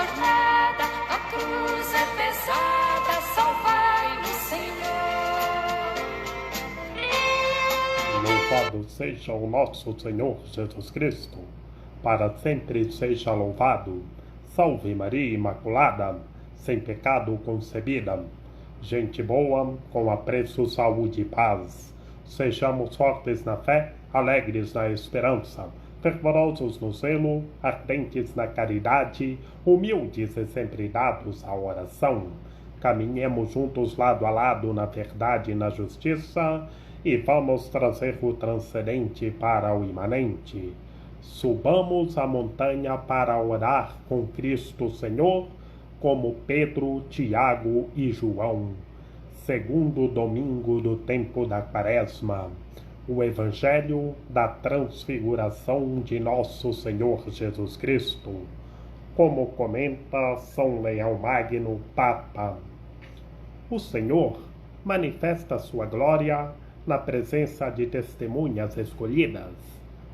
jornada, a cruz é pesada, salvai-nos, Senhor. Louvado seja o nosso Senhor Jesus Cristo, para sempre seja louvado. Salve Maria Imaculada, sem pecado concebida. Gente boa, com apreço, saúde e paz. Sejamos fortes na fé, alegres na esperança, fervorosos no zelo, ardentes na caridade, humildes e sempre dados à oração. Caminhemos juntos lado a lado na verdade e na justiça, e vamos trazer o transcendente para o imanente. Subamos a montanha para orar com Cristo Senhor, como Pedro, Tiago e João. Segundo domingo do tempo da Quaresma, o Evangelho da Transfiguração de Nosso Senhor Jesus Cristo, como comenta São Leão Magno, Papa. O Senhor manifesta sua glória na presença de testemunhas escolhidas,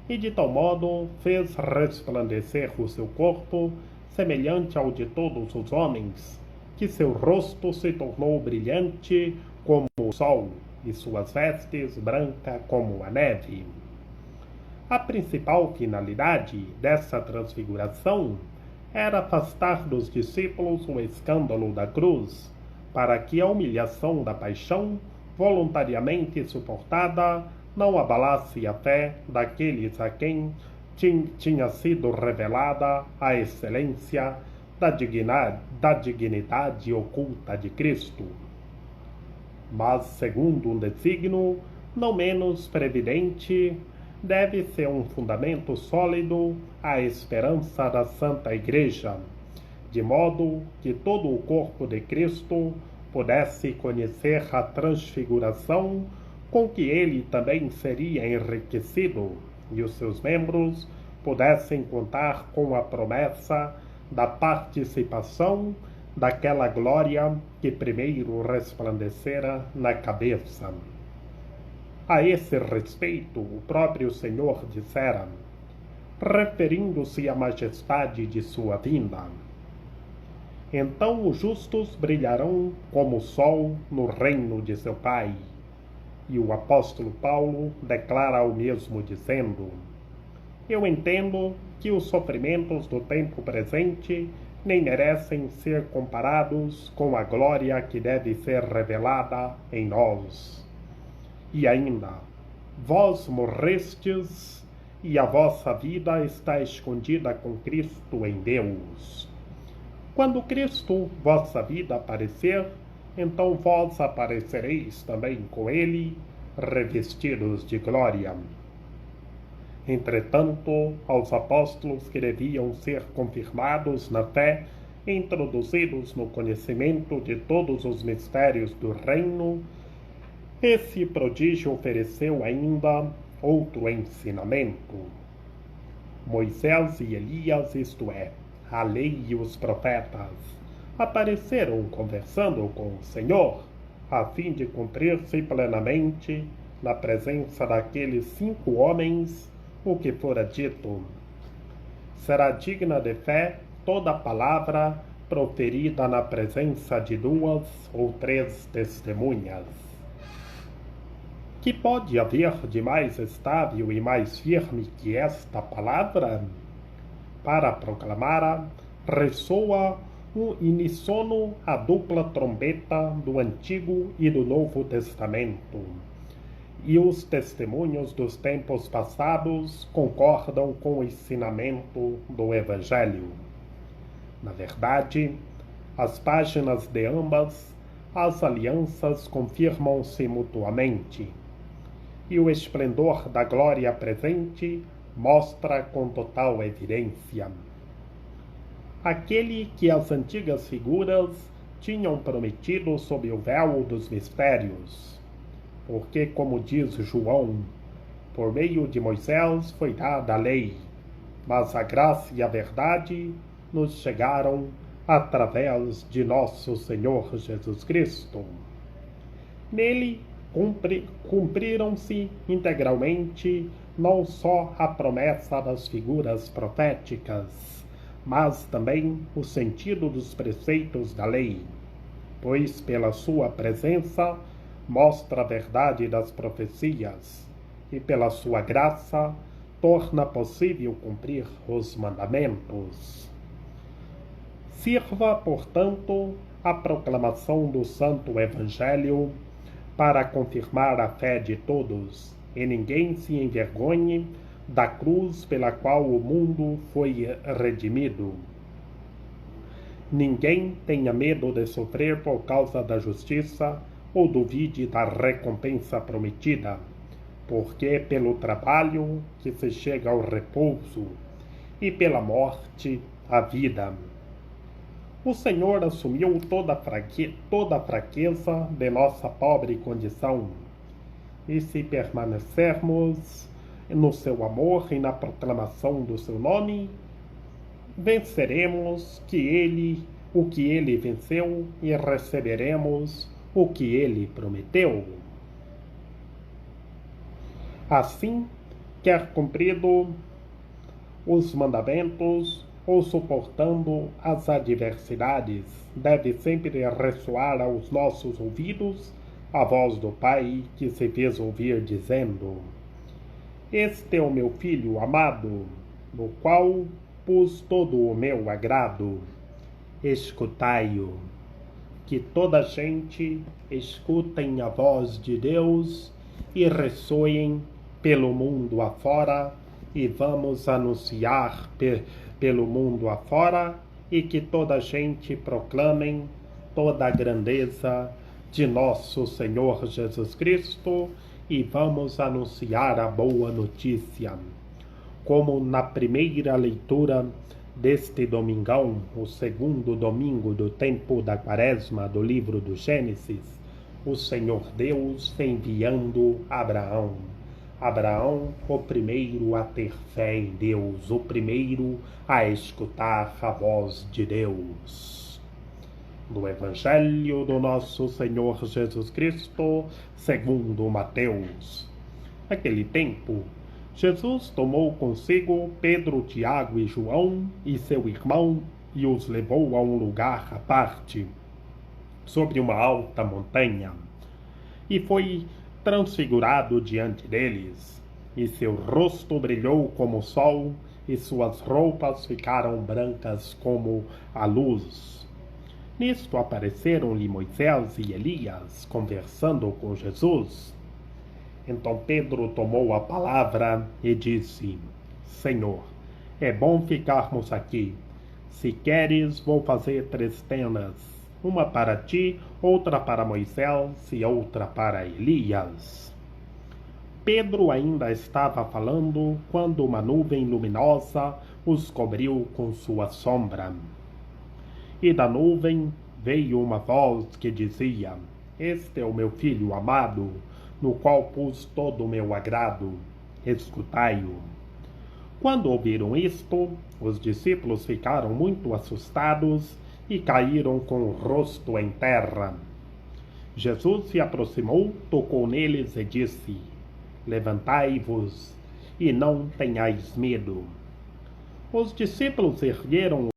e de tal modo fez resplandecer o seu corpo, semelhante ao de todos os homens, que seu rosto se tornou brilhante como o sol, e suas vestes brancas como a neve. A principal finalidade dessa transfiguração era afastar dos discípulos o escândalo da cruz, para que a humilhação da paixão, voluntariamente suportada, não abalasse a fé daqueles a quem tinha sido revelada a excelência da dignidade oculta de Cristo. Mas, segundo um desígnio não menos previdente, deve ser um fundamento sólido a esperança da Santa Igreja, de modo que todo o corpo de Cristo pudesse conhecer a transfiguração com que ele também seria enriquecido, e os seus membros pudessem contar com a promessa da participação daquela glória que primeiro resplandecera na cabeça. A esse respeito, o próprio Senhor dissera, referindo-se à majestade de sua vinda: então os justos brilharão como o sol no reino de seu Pai. E o apóstolo Paulo declara o mesmo dizendo: eu entendo que os sofrimentos do tempo presente nem merecem ser comparados com a glória que deve ser revelada em nós. E ainda, vós morrestes, e a vossa vida está escondida com Cristo em Deus. Quando Cristo, vossa vida, aparecer, então vós aparecereis também com ele, revestidos de glória. Entretanto, aos apóstolos que deviam ser confirmados na fé, introduzidos no conhecimento de todos os mistérios do reino, esse prodígio ofereceu ainda outro ensinamento. Moisés e Elias, isto é, a lei e os profetas, apareceram conversando com o Senhor, a fim de cumprir-se plenamente, na presença daqueles 5 homens, o que fora dito: será digna de fé toda palavra proferida na presença de 2 ou 3 testemunhas. Que pode haver de mais estável e mais firme que esta palavra? Para proclamá-la, ressoa uníssono a dupla trombeta do Antigo e do Novo Testamento, e os testemunhos dos tempos passados concordam com o ensinamento do Evangelho. Na verdade, as páginas de ambas as alianças confirmam-se mutuamente, e o esplendor da glória presente mostra com total evidência aquele que as antigas figuras tinham prometido sob o véu dos mistérios. Porque, como diz João, por meio de Moisés foi dada a lei, mas a graça e a verdade nos chegaram através de nosso Senhor Jesus Cristo. Nele cumpriram-se integralmente não só a promessa das figuras proféticas, mas também o sentido dos preceitos da lei, pois pela sua presença mostra a verdade das profecias e pela sua graça torna possível cumprir os mandamentos. Sirva, portanto, a proclamação do Santo Evangelho para confirmar a fé de todos, e ninguém se envergonhe da cruz pela qual o mundo foi redimido. Ninguém tenha medo de sofrer por causa da justiça ou duvide da recompensa prometida, porque é pelo trabalho que se chega ao repouso e pela morte à vida. O Senhor assumiu toda a fraqueza de nossa pobre condição, e se permanecermos no seu amor e na proclamação do seu nome, venceremos o que ele venceu e receberemos o que ele prometeu. Assim, quer cumprido os mandamentos ou suportando as adversidades, deve sempre ressoar aos nossos ouvidos a voz do Pai que se fez ouvir dizendo: Este é o meu Filho amado, no qual pus todo o meu agrado. Escutai-o. Que toda a gente escutem a voz de Deus e ressoem pelo mundo afora, e vamos anunciar pelo mundo afora, e que toda a gente proclamem toda a grandeza de nosso Senhor Jesus Cristo, e vamos anunciar a boa notícia. Como na primeira leitura deste domingão, o segundo domingo do tempo da Quaresma do livro do Gênesis, o Senhor Deus enviando Abraão. Abraão, o primeiro a ter fé em Deus, o primeiro a escutar a voz de Deus. Do Evangelho do nosso Senhor Jesus Cristo, segundo Mateus. Naquele tempo, Jesus tomou consigo Pedro, Tiago e João e seu irmão e os levou a um lugar à parte, sobre uma alta montanha, e foi transfigurado diante deles, e seu rosto brilhou como o sol, e suas roupas ficaram brancas como a luz. Nisto apareceram-lhe Moisés e Elias, conversando com Jesus. Então Pedro tomou a palavra e disse: Senhor, é bom ficarmos aqui. Se queres, vou fazer 3 tendas, uma para ti, outra para Moisés e outra para Elias. Pedro ainda estava falando quando uma nuvem luminosa os cobriu com sua sombra. E da nuvem veio uma voz que dizia: Este é o meu Filho amado, no qual pus todo o meu agrado. Escutai-o. Quando ouviram isto, os discípulos ficaram muito assustados e caíram com o rosto em terra. Jesus se aproximou, tocou neles e disse: Levantai-vos e não tenhais medo. Os discípulos ergueram